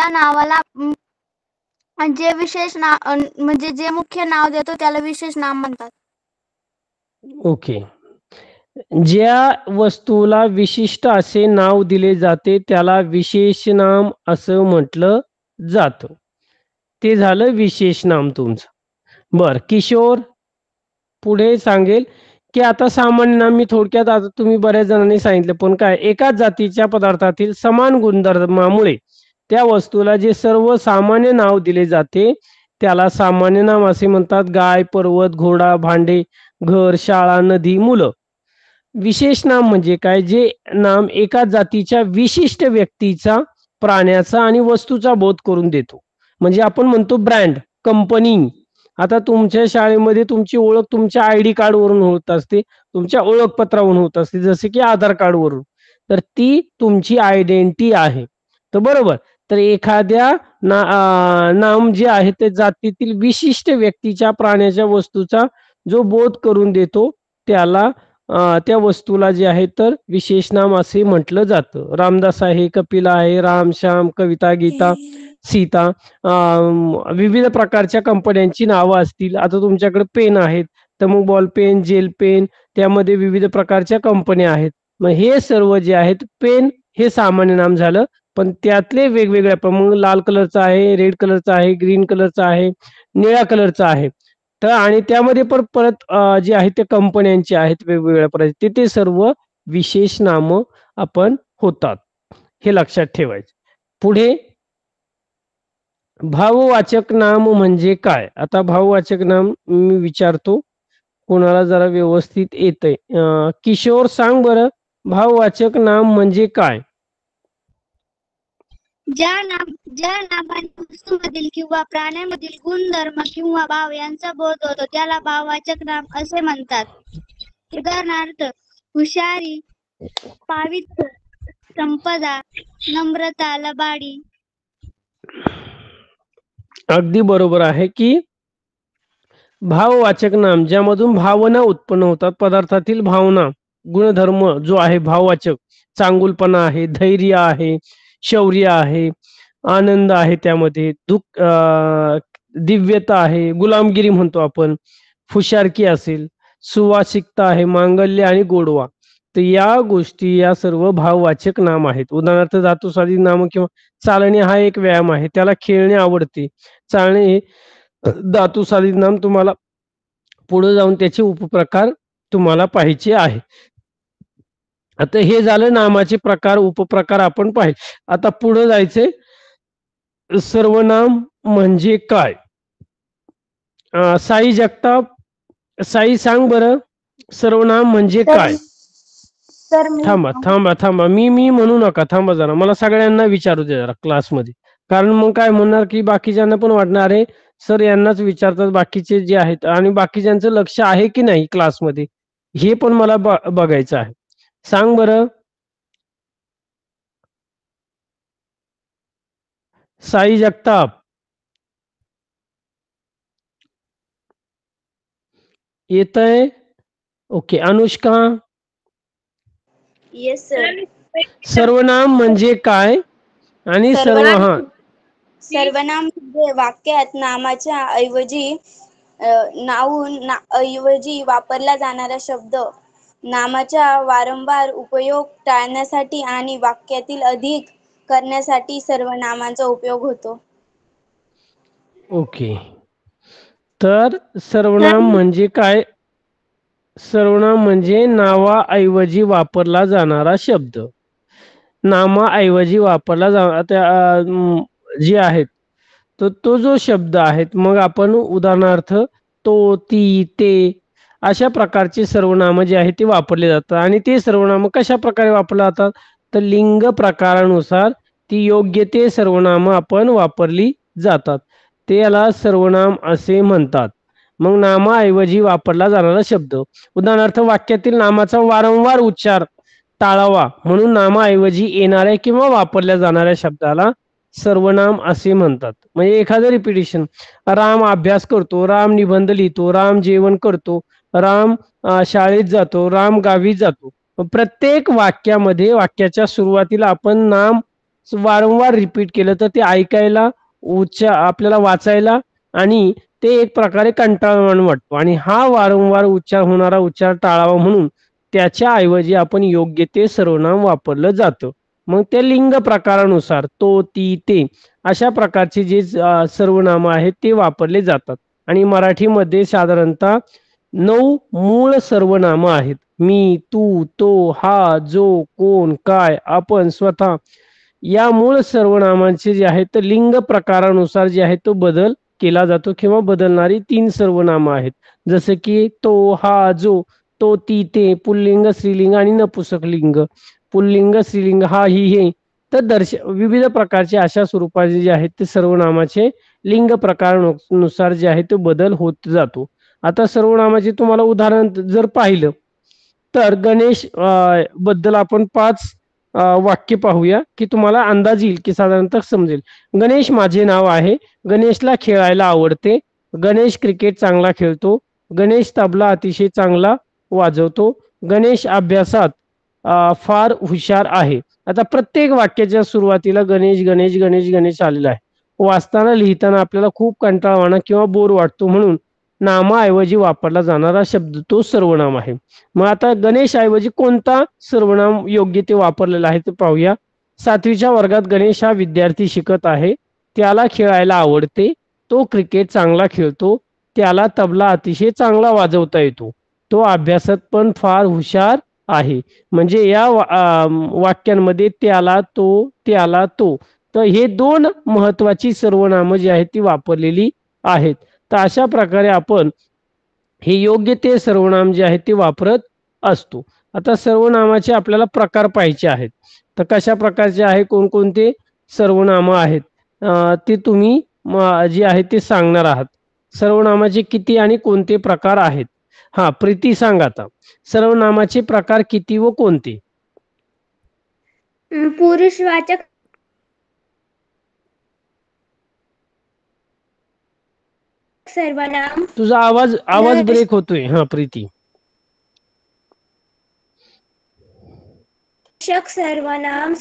नावाला जे विशेष नाव म्हणजे जे मुख्य नाव देतो त्याला विशेष नाम म्हणतात. ओके. ज्या वस्तूला विशिष्ट असे नाव दिले जाते त्याला विशेष नाम असं म्हटलं जातं. ते झालं विशेष नाम तुमचं. बर, किशोर पुढे सांगेल की आता सामान्य नाम मी थोडक्यात, आता तुम्ही बऱ्याच जणांनी सांगितलं, पण काय, एकाच जातीच्या पदार्थातील समान गुणधर्मामुळे त्या वस्तूला जे सर्व सामान्य नाव दिले जाते त्याला सामान्य नाम असे म्हणतात. गाय, पर्वत, घोडा, भांडे, घर, शाळा, नदी, मुलं. विशेष नाम म्हणजे काय, जे नाम एका जातीच्या विशिष्ट व्यक्तीचा, प्राण्याचा आणि वस्तूचा बोध करून देतो. म्हणजे आपण म्हणतो ब्रँड, कंपनी. आता तुमच्या शाळेमध्ये तुमची ओळख तुमच्या ID कार्डवरून होत असते, तुमच्या ओळखपत्रावरून होत असते, जसे की आधार कार्डवरून. तर ती तुमची आयडेंटिटी आहे. तर बरोबर, तर एखाद्या नाम जे आहे ते जातीतील विशिष्ट व्यक्तीच्या, प्राण्याच्या, वस्तूचा जो बोध करून देतो त्याला, त्या वस्तूला जे आहे तर विशेष नाम असे म्हटलं जातं. रामदास आहे, कपिला आहे, राम, श्याम, कविता, गीता, सीता, विविध प्रकारच्या कंपन्यांची नावं असतील. आता तुमच्याकडे पेन आहेत, तर मग बॉल पेन, जेल पेन, त्यामध्ये विविध प्रकारच्या कंपन्या आहेत. मग हे सर्व जे आहेत, पेन हे सामान्य नाम झालं. पण त्यातले वेगवेगळ्या, मग लाल कलरचा आहे, रेड कलरचा आहे, ग्रीन कलरचा आहे, निळ्या कलरचा आहे. तर आणि त्यामध्ये पण परत जे आहे ते कंपन्यांचे आहेत वेगवेगळ्या प्रकारचे, ते सर्व विशेष नाम आपण होतात. हे लक्षात ठेवायचं. पुढे भाववाचक नाम म्हणजे काय? आता भाववाचक नाम मी विचारतो, कोणाला जरा व्यवस्थित येतंय. किशोर सांग बरं, भाववाचक नाम म्हणजे काय? ज्या नामाने वस्तूमधील किंवा प्राण्यामधील गुणधर्म किंवा भाव यांचा बोध होतो त्याला भाववाचक नाम असे म्हणतात. उदाहरणार्थ हुशारी, पावित्र्य, संपदा, नम्रता, लबाडी. अगदी बरोबर आहे की भाववाचक नाम ज्यामधून भावना उत्पन्न होतात, पदार्थातील भावना गुणधर्म जो आहे भाववाचक, चांगुलपणा आहे, धैर्य आहे, शौर्य आहे, आनंद आहे, त्यामध्ये दिव्यता आहे, गुलामगिरी म्हणतो आपण, फुशारकी असेल, सुवासिकता आहे, मांगल्य आणि गोडवा. तर या गोष्टी या सर्व भाववाचक नाम आहेत. उदाहरणार्थ धातुसाधित नाम किंवा चालणे हा एक व्यायाम आहे, त्याला खेळणे आवडते. चालणे हे धातुसाधित नाम तुम्हाला पुढे जाऊन त्याचे उपप्रकार तुम्हाला पाहायचे आहे. आता हे झालं नामाचे प्रकार, उपप्रकार आपण पाहिले. आता पुढे जायचे, सर्वनाम म्हणजे काय? साई जगताप, साई सांग बरं, सर्वनाम म्हणजे काय? थांबा मी म्हणू नका, थांबा जरा, मला सगळ्यांना विचारू दे जरा क्लासमध्ये. कारण मग काय म्हणणार की बाकीच्यांना पण वाटणार आहे सर यांनाच विचारतात बाकीचे जे आहेत, आणि बाकीच्यांचं लक्ष आहे की नाही क्लासमध्ये हे पण मला बघायचं आहे. सांग बरं साई जगताप. येतंय? ओके. Anushka, yes sir. सर्वनाम म्हणजे काय? आणि सर्वनाम म्हणजे वाक्यात नामाच्या ऐवजी ऐवजी वापरला जाणारा शब्द. नामाचा वारंवार उपयोग टाळण्यासाठी आणि वाक्यातील अधिक करण्यासाठी सर्वनामांचा उपयोग होतो. ओके. तर सर्वनाम म्हणजे काय? सर्वनाम म्हणजे नावाऐवजी वापरला जाणारा शब्द. नामाऐवजी वापरला जाणारा जे आहेत तो जो शब्द आहेत, मग आपण उदाहरणार्थ तो, ती, ते अशा प्रकारचे सर्वनाम जे आहेत ते वापरले जातात. आणि ते सर्वनाम कशा प्रकारे वापरले जातात? तर लिंग प्रकारानुसार ती योग्य ते सर्वनाम आपण वापरली जातात, ते याला सर्वनाम असे म्हणतात. मग नामाऐवजी वापरला जाणारा शब्द, उदाहरणार्थ वाक्यातील नामाचा वारंवार उच्चार टाळावा म्हणून नामाऐवजी येणाऱ्या किंवा वापरल्या जाणाऱ्या शब्दाला सर्वनाम असे म्हणतात. म्हणजे एखादं रिपिटेशन, राम अभ्यास करतो, राम निबंध लिहितो, राम जेवण करतो, राम शाळेत जातो, राम गावी जातो. प्रत्येक वाक्यामध्ये वाक्याच्या सुरुवातीला आपण नाम वारंवार रिपीट केलं तर ते ऐकायला, आपल्याला वाचायला आणि ते एक प्रकारे कंटाळवाणं वाटतो. आणि हा वारंवार उच्चार होणारा उच्चार टाळावा म्हणून त्याच्या ऐवजी आपण योग्य ते सर्वनाम वापरलं जातं. मग त्या लिंग प्रकारानुसार तो, ती, ते अशा प्रकारचे जे सर्वनाम आहेत ते वापरले जातात. आणि मराठीमध्ये साधारणतः 9 मूळ सर्वनाम आहेत. मी, तू, तो, हा, जो, कोण, काय, आपण, स्वतः या मूळ सर्वनामांचे जे आहेत तर लिंग प्रकारानुसार जे आहे तो बदल केला जातो किंवा बदलणारी 3 सर्वनाम आहेत. जसे की तो, हा, जो, तो, ती, ते पुल्लिंग, स्त्रीलिंग आणि नपुंसकलिंग. पुल्लिंग, स्त्रीलिंग, हा, ही, हे तर विविध प्रकारचे अशा स्वरूपाचे जे आहेत ते सर्वनामाचे लिंग प्रकारानुसार जे आहे ते बदल होत जातो. आता सर्वनामाचे तुम्हाला उदाहरण जर पाहिलं तर गणेश बद्दल आपण 5 वाक्य पाहूया की तुम्हाला अंदाज येईल की साधारणतः समजेल. गणेश माझे नाव आहे. गणेशला खेळायला आवडते. गणेश क्रिकेट चांगला खेळतो. गणेश तबला अतिशय चांगला वाजवतो. गणेश अभ्यासात फार हुशार आहे. आता प्रत्येक वाक्याच्या सुरुवातीला गणेश गणेश गणेश गणेश आलेला आहे. वाचताना लिहिताना आपल्याला खूप कंटाळवाणा किंवा बोर वाटतो म्हणून नामाऐवजी वापरला जाणारा शब्द तो सर्वनाम आहे. मग आता गणेश ऐवजी कोणता सर्वनाम योग्य ते वापरलेला आहे ते पाहूया. 7वीच्या वर्गात गणेश हा विद्यार्थी शिकत आहे. त्याला खेळायला आवडते. तो क्रिकेट चांगला खेळतो. त्याला तबला अतिशय चांगला वाजवता येतो. तो अभ्यासात पण फार हुशार आहे. म्हणजे या वाक्यांमध्ये त्याला, तो, त्याला, तो, तर हे 2 महत्वाची सर्वनामं जी आहेत ती वापरलेली आहेत. तर अशा प्रकारे आपण हे योग्य ते सर्वनाम जे आहेत ते वापरत असतो. आता सर्वनामाचे आपल्याला प्रकार पाहायचे आहेत. तर कशा प्रकारचे आहे, कोणकोणते? सर्वनामं आहेत ते तुम्ही जे आहे ते सांगणार आहात. सर्वनामाचे किती आणि कोणते प्रकार आहेत? हा, प्रीती सांग आता. सर्वनामाचे प्रकार किती व कोणते? पुरुषवाचक सर्वनाम, तुझा आवाज नर ब्रेक होतोय. हा प्रीती. सर्वनाम,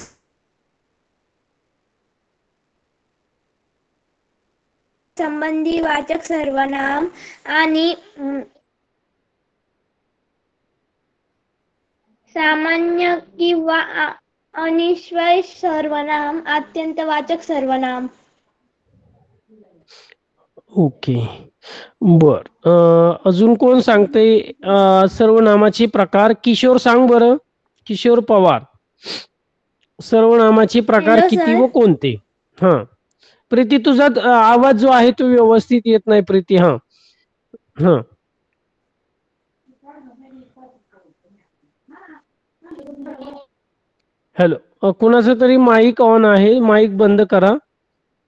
संबंधीवाचक सर्वनाम आणि सामान्य किंवा अनिश्वय सर्वनाम, अत्यंतवाचक सर्वनाम. ओके, बर. अजून कोण सांगते सर्वनामाचे प्रकार? किशोर सांग बरं. किशोर पवार, सर्वनामाचे प्रकार हॅलो किती सर. व कोणते? हा प्रीती, तुझा आवाज जो आहे तो व्यवस्थित येत नाही प्रीती. हा हा हॅलो, कुणाचा तरी माईक ऑन आहे, माईक बंद करा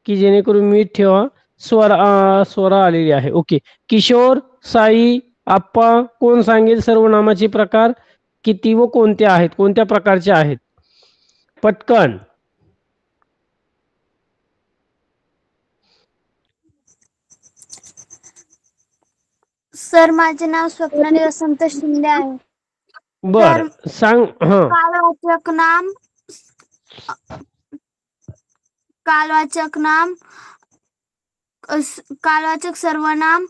की जेणेकरून मीठ ठेवा. स्वरा आलेली आहे. ओके, किशोर, साई, आप्पा, कोण सांगेल सर्वनामाचे प्रकार किती व कोणते आहेत, कोणत्या प्रकारचे आहेत? पटकन. सर माझे नाव स्वप्नाली वसंत शिंदे आहे. बर, सांग. हा, कालवाचक नाम, कालवाचक नाम, कालवाचक सर्वनाम,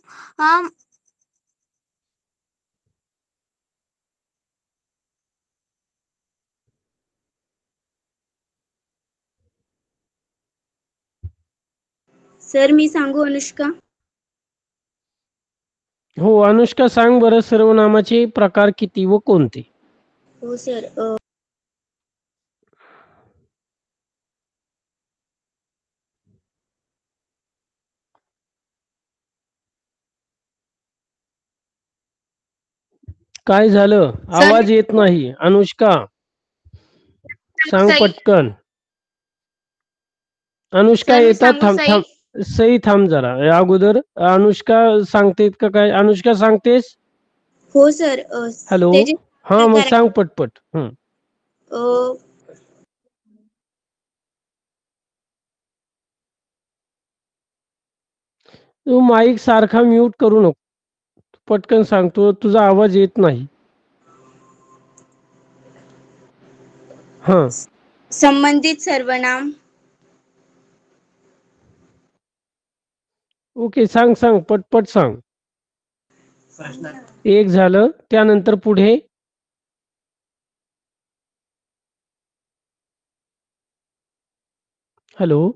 सर मी सांगू अनुष्का? हो अनुष्का सांग बरं, सर्वनामाचे प्रकार किती व कोणते? हो सर. काय झालं? आवाज येत नाही. अनुष्का सांग पटकन. अनुष्का सर मी येतात. सांगू थांब सई? थांब, सई थांब जरा. अगोदर अनुष्का सांगतेत का काय? अनुष्का सांगतेस? हो सर. हॅलो, त्याचे हा मग प्रकार सांग पटपट. तू माईक सारखा म्यूट करू नको. पटकन सांगतो, तुझा आवाज येत नाही. हा, संबंधित सर्वनाम, ओके, सांग सांग पटपट सांग. एक झालं, त्यानंतर पुढे. हॅलो,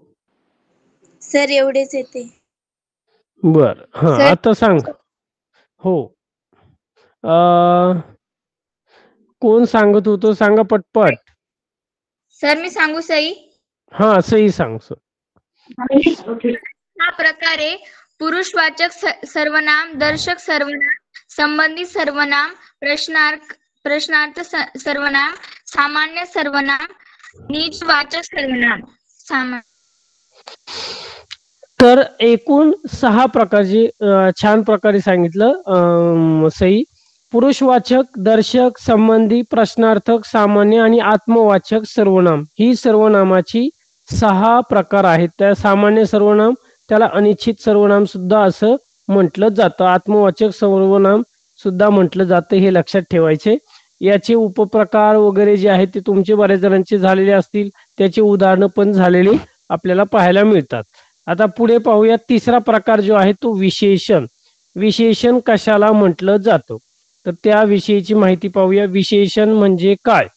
सर एवढेच येते. बर. हा, सर आता सांग. हो, कोण सांगत होतो? सांगा पटपट. सर मी सांगू सई? हा, सई सांग सर. हा प्रकारे पुरुषवाचक सर्वनाम, दर्शक सर्वनाम, संबंधित सर्वनाम, प्रश्नार्थ सर्वनाम, सामान्य सर्वनाम, निजवाचक सर्वनाम. तर एकूण 6 प्रकारचे छान प्रकारे सांगितलं सई. पुरुषवाचक, दर्शक, संबंधी, प्रश्नार्थक, सामान्य आणि आत्मवाचक सर्वनाम ही सर्वनामाची 6 प्रकार आहेत. त्या सामान्य सर्वनाम, त्याला अनिश्चित सर्वनाम सुद्धा असं म्हटलं जातं. आत्मवाचक सर्वनाम सुद्धा म्हटलं जातं, हे लक्षात ठेवायचे. याचे उपप्रकार वगैरे जे आहेत ते तुमचे बऱ्याच जणांचे झालेले असतील. त्याची उदाहरणं पण झालेली आपल्याला पाहायला मिळतात. आता पुढे पाहूया. तिसरा प्रकार जो आहे तो विशेषण. विशेषण कशाला म्हटलं जातं, तर त्याविषयीची माहिती पाहूया. विशेषण म्हणजे काय?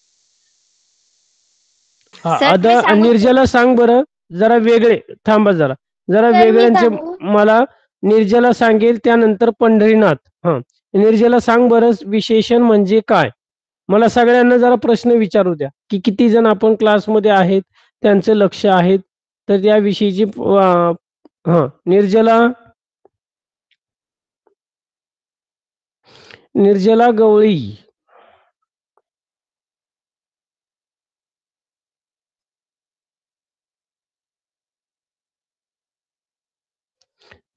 सर मी सांगू? निर्जला सांग बरं. जरा वेगळे थांबा, जरा सर मी वेगळ्यांचे. सांगू? मला निर्जला सांगेल, त्यानंतर पंढरीनाथ. हा, निर्जला सांग बरं, विशेषण म्हणजे काय? मला सगळ्यांना जरा प्रश्न विचारू द्या की किती जण आपण क्लासमध्ये आहेत, त्यांचं लक्ष आहेत. तर त्याविषयीची हा, निर्जला गवळी.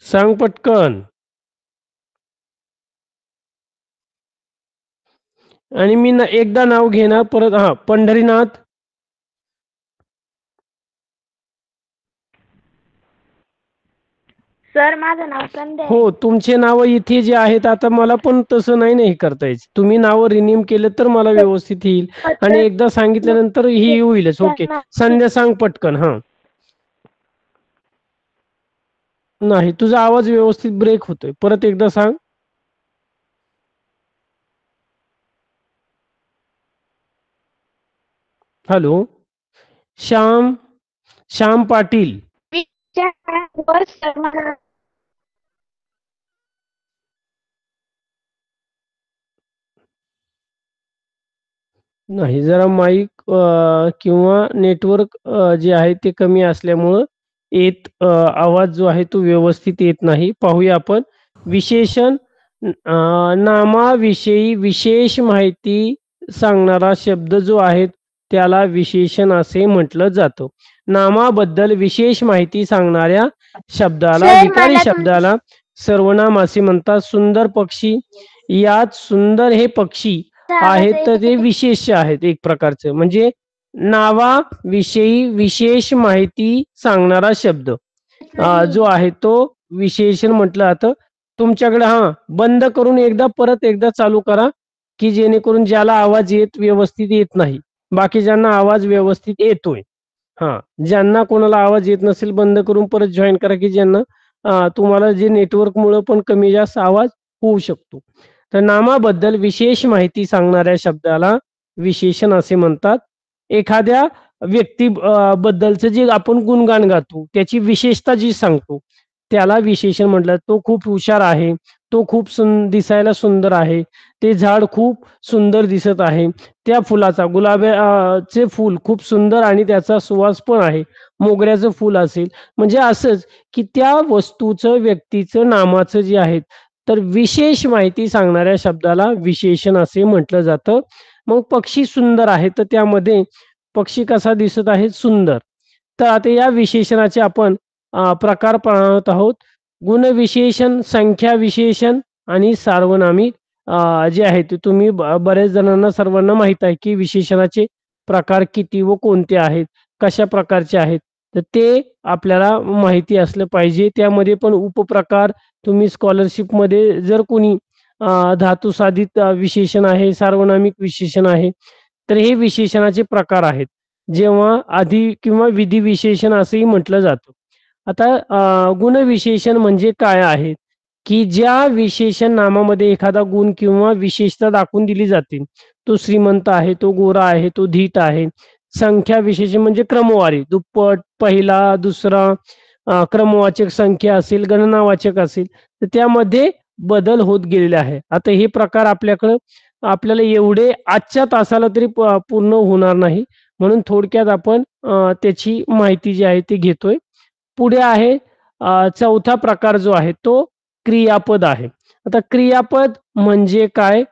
सांग पटकन. आणि मी एकदा नाव घेणार परत. हा, पंढरीनाथ. सर माझं नाव संध्या आहे. हो, तुमचे नाव इथे जे आहेत आता मला पण तसं नाही नाही करता यायचं. तुम्ही नाव रिनेम केलं तर मला व्यवस्थित येईल. आणि एकदा सांगितल्यानंतर ही होईलच. ओके, संध्या सांग पटकन. हा, नाही, तुझा आवाज व्यवस्थित ब्रेक होतोय. परत एकदा सांग. हॅलो, श्याम. श्याम पाटील. नाही, जरा माईक किंवा नेटवर्क जे आहे ते कमी असल्यामुळं आवाज जो आहे तो व्यवस्थित येत नाही. पाहूया आपण. विशेषण. नामाविषयी विशेष माहिती सांगणारा शब्द जो आहे त्याला विशेषण असे म्हटलं जातं. नामाबद्दल विशेष माहिती सांगणाऱ्या शब्दाला, सर विकारी शब्दाला सर्वनाम असे म्हणतात. सुंदर पक्षी. यात सुंदर हे पक्षी आहेत तर ते विशेष आहेत एक प्रकारचं. म्हणजे नावाविषयी विशेष माहिती सांगणारा शब्द जो आहे तो विशेषण म्हटलं जातं. तुमच्याकडे बंद करून परत एकदा चालू करा, की जेणेकरून ज्याला आवाज व्यवस्थित येत नाही, बाकीच्यांना आवाज व्यवस्थित येतोय. ज्यांना कोणाला आवाज येत नसेल बंद करून परत जॉईन करा, की ज्यांना तुम्हाला जे नेटवर्क मुळे पण कमी जास्त आवाज होऊ शकतो. तर नामाबद्दल विशेष माहिती सांगणाऱ्या शब्दाला विशेषण असे म्हणतात. एखाद्या व्यक्ती बद्दलचं जे आपण गुणगान गातो, त्याची विशेषता जी सांगतो त्याला विशेषण म्हटलं. तो खूप हुशार आहे, तो खूप दिसायला सुंदर आहे, ते झाड खूप सुंदर दिसत आहे, त्या फुलाचा गुलाबाचे फूल खूप सुंदर आणि त्याचा सुवास पण आहे, मोगऱ्याचं फूल असेल. म्हणजे असंच की त्या वस्तूचं, व्यक्तीचं, नामाचं जे आहे तर विशेष माहिती सांगणाऱ्या शब्दाला विशेषण असे म्हटलं जातं. मग पक्षी सुंदर आहे तर त्यामध्ये पक्षी कसा दिसत आहे? सुंदर. तर आता या विशेषणाचे आपण प्रकार पाहत आहोत. गुणविशेषण, संख्या विशेषण आणि सार्वनामिक जे आहे ते तुम्ही बऱ्याच जणांना सर्वांना माहित आहे की विशेषणाचे प्रकार किती व कोणते आहेत, कशा प्रकारचे आहेत. तर ते आपल्याला माहिती असलं पाहिजे. त्यामध्ये पण उपप्रकार तुम्ही स्कॉलरशिपमध्ये जर कोणी धातू साधित विशेषण आहे, सार्वनामिक विशेषण आहे, तर हे विशेषणाचे प्रकार आहेत. जेव्हा आधी किंवा विधी विशेषण असंही म्हटलं जातं. आता गुणविशेषण म्हणजे काय आहे? की ज्या विशेषण नामामध्ये एखादा गुण किंवा विशेषता दाखवून दिली जाते. तो श्रीमंत आहे, तो गोरा आहे, तो धीट आहे. संख्या विशेषण म्हणजे क्रमवारी, दुप्पट, पहिला, दुसरा, क्रमवाचक संख्या असेल, गणनावाचक असेल, तर त्यामध्ये बदल होत गेलेले आहे. आता हे प्रकार आपल्याला एवढे आजच्या तासाला तरी पूर्ण होणार नाही, म्हणून थोडक्यात आपण त्याची माहिती जी आहे ती घेतोय. पुढे आहे चौथा प्रकार जो आहे तो क्रियापद आहे. आता क्रियापद म्हणजे काय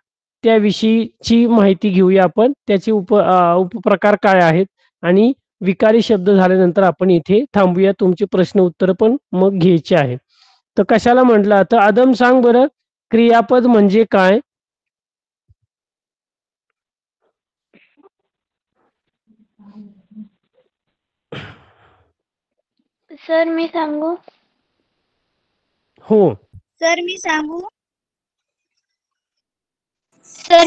त्याविषयीची माहिती घेऊया आपण. त्याचे उपप्रकार काय आहेत आणि विकारी शब्द झाल्यानंतर आपण इथे थांबूया. तुमचे प्रश्न उत्तर पण मग घ्यायचे आहे. तर कशाला म्हटलं? तर आदम सांग बरं, क्रियापद म्हणजे काय? सर मी सांगू? हो, सर मी सांगू?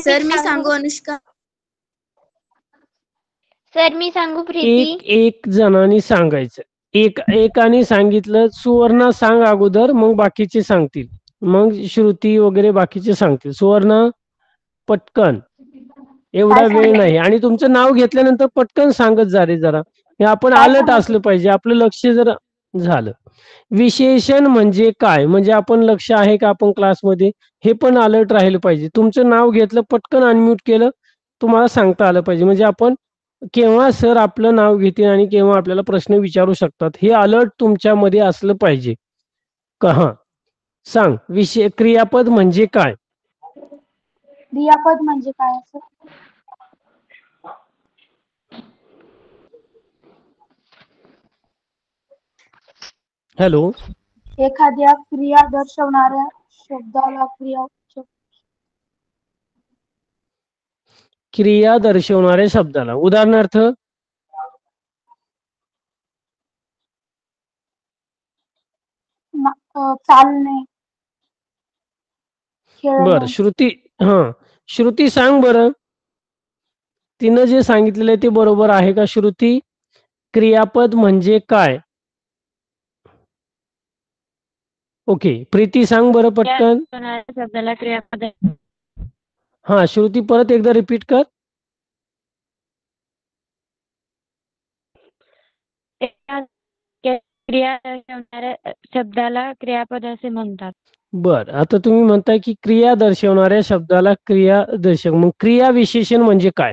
सर मी सांगू अनुष्का? सर मी सांगू प्रीती? एक जणांनी सांगायचं. एकाने सांगितलं. सुवर्णा सांग अगोदर, मग बाकीचे सांगतील. मग श्रुती वगैरे बाकीचे सांगतील. सुवर्णा, पटकन. एवढा वेळ नाही. आणि तुमचं नाव घेतल्यानंतर पटकन सांगत जा रे जरा. हे आपण अलर्ट असलं पाहिजे. आपलं लक्ष जर झालं. विशेषण म्हणजे काय? म्हणजे आपण लक्ष आहे का आपण क्लासमध्ये, हे पण अलर्ट राहिलं पाहिजे. तुमचं नाव घेतलं, पटकन अनम्यूट केलं, तुम्हाला सांगता आलं पाहिजे. म्हणजे आपण केव्हा सर आपलं नाव घेतील आणि केव्हा आपल्याला प्रश्न विचारू शकतात, हे अलर्ट तुमच्यामध्ये असलं पाहिजे. सांग, क्रियापद म्हणजे काय? क्रियापद म्हणजे काय असं? हॅलो, एखाद्या क्रिया दर्शवणाऱ्या शब्दाला क्रिया दर्शवणाऱ्या शब्दाला उदाहरणार्थ चालणे, बर श्रुती श्रुती सांग बरं, तिनं जे सांगितलेलं आहे ते बरोबर आहे का श्रुती? क्रियापद म्हणजे काय? ओके प्रीती सांग बरं पटकन. शब्दाला क्रियापद हा श्रुती परत एकदा रिपीट कर. क्रिया दर्शवणाऱ्या शब्दाला क्रियापद असे म्हणतात. बर आता तुम्ही म्हणताय की क्रिया दर्शवणाऱ्या शब्दाला क्रिया दर्शक, मग क्रिया विशेषण म्हणजे काय?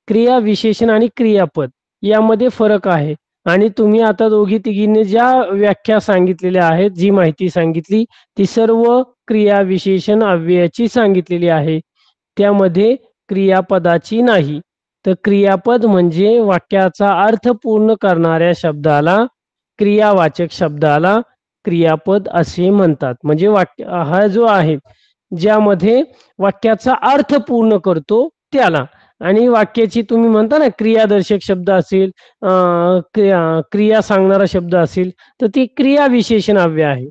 क्रिया विशेषण आणि क्रियापद यामध्ये फरक आहे. आणि तुम्ही आता दोघी तिघींनी ज्या व्याख्या सांगितलेल्या आहेत, जी माहिती सांगितली ती सर्व क्रिया विशेषण अव्ययाची सांगितलेली आहे, त्यामध्ये क्रियापदाची नाही. तर क्रियापद म्हणजे वाक्याचा अर्थ पूर्ण करणाऱ्या शब्दाला, क्रियावाचक शब्दाला क्रियापद असे म्हणतात. म्हणजे वाक्य हा जो आहे ज्यामध्ये वाक्याचा अर्थ पूर्ण करतो त्याला. आणि वाक्याची तुम्ही म्हणता ना क्रियादर्शक शब्द असेल, क्रिया सांगणारा शब्द असेल, तर ती क्रिया विशेषण अव्यय आहे.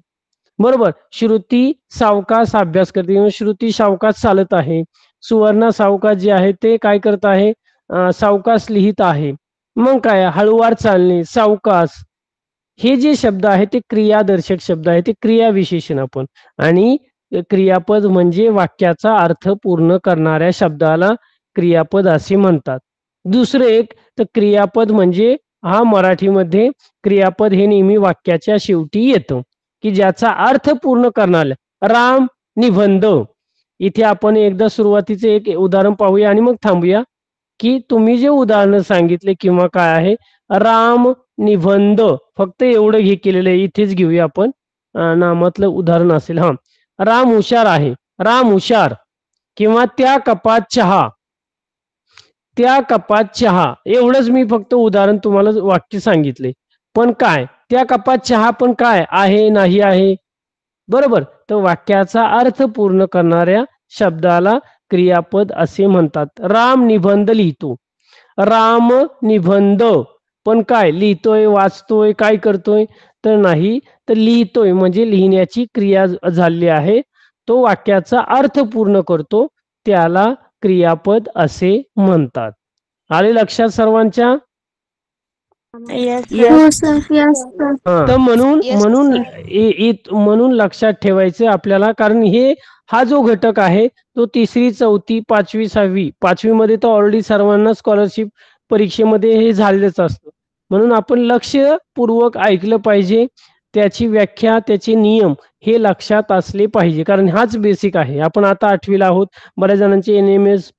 बरोबर. श्रुती सावकाश अभ्यास करते, श्रुती सावकाश चालत आहे. सुवर्णा सावकाश जे आहे ते काय करत आहे? सावकाश लिहित आहे. मग काय हळूवार चालणे, सावकाश, हे जे शब्द आहे ते क्रियादर्शक शब्द आहे, ते क्रिया विशेषण आपण. आणि क्रियापद म्हणजे वाक्याचा अर्थ पूर्ण करणाऱ्या शब्दाला क्रियापद असे म्हणतात. दुसरं एक तर क्रियापद म्हणजे हा मराठीमध्ये क्रियापद हे नेहमी वाक्याच्या शेवटी येतं की ज्याचा अर्थ पूर्ण करणारा. राम निबंध, इथे आपण एकदा सुरुवातीचे एक उदाहरण पाहूया आणि मग थांबूया. की तुम्ही जे उदाहरण सांगितले किंवा काय आहे, राम निबंध, फक्त एवढं हे केलेलं आहे, इथेच घेऊया आपण नामातलं उदाहरण असेल. राम हुशार आहे, राम हुशार. किंवा त्या कपात चहा, त्या कपात चहा, एवढंच मी फक्त उदाहरण तुम्हाला वाक्य सांगितले. पण काय त्या कपात चहा पण काय आहे नाही आहे, बरोबर. तर वाक्याचा अर्थ पूर्ण करणाऱ्या शब्दाला क्रियापद असे म्हणतात. राम निबंध लिहितो, राम निबंध, पण काय लिहितोय, वाचतोय, काय करतोय, तर नाही, तर लिहितोय म्हणजे लिहिण्याची क्रिया झाली आहे, तो वाक्याचा अर्थ पूर्ण करतो, त्याला क्रियापद असे म्हणतात. आले लक्षात सर्वांच्या? तर म्हणून लक्षात ठेवायचं आपल्याला, कारण हा जो घटक आहे तो 3री 4थी 5वी 6वी, 5वी मध्ये तर ऑलरेडी सर्वांना स्कॉलरशिप परीक्षेमध्ये हे झालेलंच असतं. म्हणून आपण लक्षपूर्वक ऐकलं पाहिजे, त्याची व्याख्या, त्याचे नियम हे लक्षात असले पाहिजे, कारण हाच बेसिक आहे. आपण आता 8वीला आहोत, बऱ्याच जणांचे NMS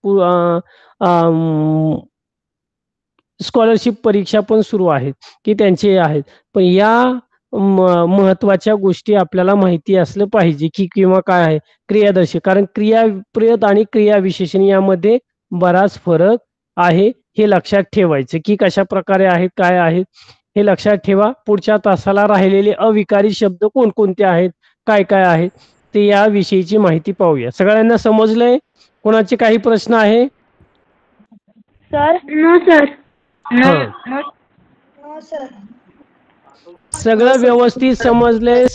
स्कॉलरशिप परीक्षा पण सुरू आहेत की त्यांचे आहेत. पण या महत्वाच्या गोष्टी आपल्याला माहिती असलं पाहिजे की किंवा काय आहे क्रियादर्शक, कारण क्रियाप्रद आणि क्रिया विशेषण यामध्ये बराच फरक आहे, हे लक्षात ठेवायचं की कशा प्रकारे आहेत, काय आहेत हे लक्षात ठेवा. पुढच्या तासाला राहिलेले अविकारी शब्द कोणकोणते आहेत, काय काय आहेत, ते याविषयीची माहिती पाहूया. सगळ्यांना समजलंय? कोणाचे काही प्रश्न आहे? Sir no sir. सगळं व्यवस्थित समजलंय?